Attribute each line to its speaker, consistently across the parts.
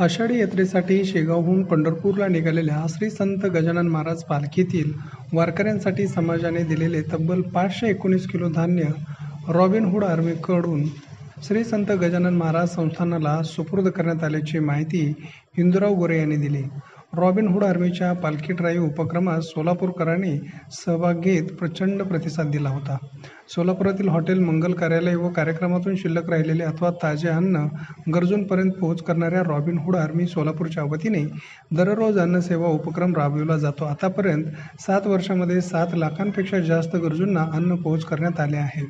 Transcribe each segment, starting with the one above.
Speaker 1: आषाढी यात्रेसाठी शेगावहून पंढरपूरला निघालेल्या श्री संत गजानन महाराज पालखीतील वारकऱ्यांसाठी समाजाने दिलेले तब्बल 519 किलो धान्य रॉबिनहूड आर्मीकडून श्री संत गजानन महाराज संस्थानाला सुपूर्द करण्यात आल्याची माहिती हिंदूराव गोरे यांनी दिली. रॉबिनहूड आर्मीच्या पालखी ड्राईव्ह उपक्रमात सोलापूरकरांनी सहभाग घेत प्रचंड प्रतिसाद दिला होता. सोलापुरातील हॉटेल, मंगल कार्यालय व कार्यक्रमातून शिल्लक राहिलेले अथवा ताजे अन्न गरजूंपर्यंत पोहोच करणाऱ्या रॉबिनहूड आर्मी सोलापूरच्या वतीने दररोज अन्नसेवा उपक्रम राबविला जातो. आतापर्यंत 7 वर्षांमध्ये 7 लाखांपेक्षा जास्त गरजूंना अन्न पोहोच करण्यात आले आहे.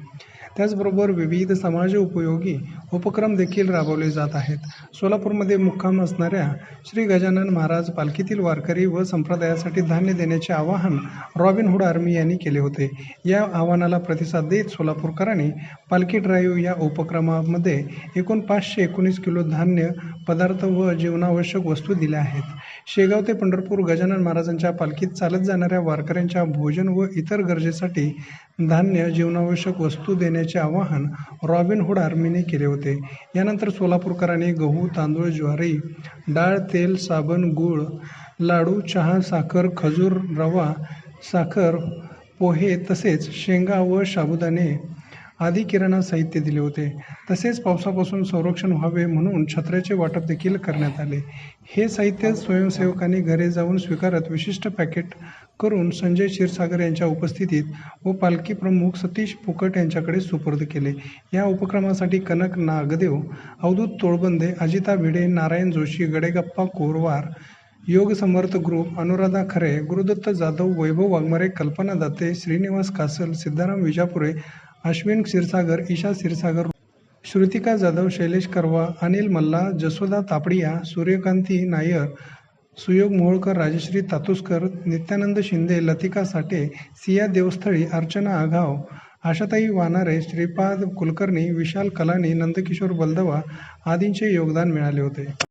Speaker 1: त्याचबरोबर विविध समाज उपयोगी उपक्रम देखील राबवले जात आहेत. सोलापूरमध्ये मुक्काम असणाऱ्या श्री गजानन महाराज पालखीतील वारकरी व संप्रदायासाठी धान्य देण्याचे आवाहन रॉबिनहूड आर्मी यांनी केले होते. या आवाहनाला प्रतिसाद देत सोलापूरकरांनी पालखी ड्राईव्ह या उपक्रमामध्ये एकूण 519 किलो धान्य पदार्थ व जीवनावश्यक वस्तू दिल्या आहेत. शेगाव ते पंढरपूर गजानन महाराजांच्या पालखीत चालत जाणाऱ्या वारकऱ्यांच्या भोजन व इतर गरजेसाठी धान्य, जीवनावश्यक वस्तू देण्याचे आवाहन रॉबिनहूड आर्मीने केले होते. यानंतर सोलापूरकरांनी गहू, तांदूळ, ज्वारी, डाळ, तेल, साबण, गूळ, लाडू, चहा, साखर, खजूर, रवा, साखर, पोहे तसेच शेंगा व साबुदाणे आदी किराणा साहित्य दिले होते. तसेच पावसापासून संरक्षण व्हावे म्हणून छत्र्याचे वाटप देखील करण्यात आले. हे साहित्य स्वयंसेवकांनी घरी जाऊन स्वीकारत विशिष्ट पॅकेट करून संजय क्षीरसागर यांच्या उपस्थितीत व पालखी प्रमुख सतीश फुकट यांच्याकडे सुपूर्द केले. या उपक्रमासाठी कनक नागदेव, अवधूत तोळबंदे, अजिता भिडे, नारायण जोशी, गडेगप्पा कोरवार, योग समर्थ ग्रुप, अनुराधा खरे, गुरुदत्त जाधव, वैभव वाघमारे, कल्पना दाते, श्रीनिवास कासल, सिद्धाराम विजापुरे, अश्विन क्षीरसागर, ईशा क्षीरसागर, श्रुतिका जाधव, शैलेश करवा, अनिल मल्ला, जसोदा तापडिया, सूर्यकांती नायर, सुयोग मोहोळकर, राजश्री तातुसकर, नित्यानंद शिंदे, लतिका साठे, सिया देवस्थळी, अर्चना आघाव, आशाताई वानारे, श्रीपाद कुलकर्णी, विशाल कलानी, नंदकिशोर बलदवा आदींचे योगदान मिळाले होते.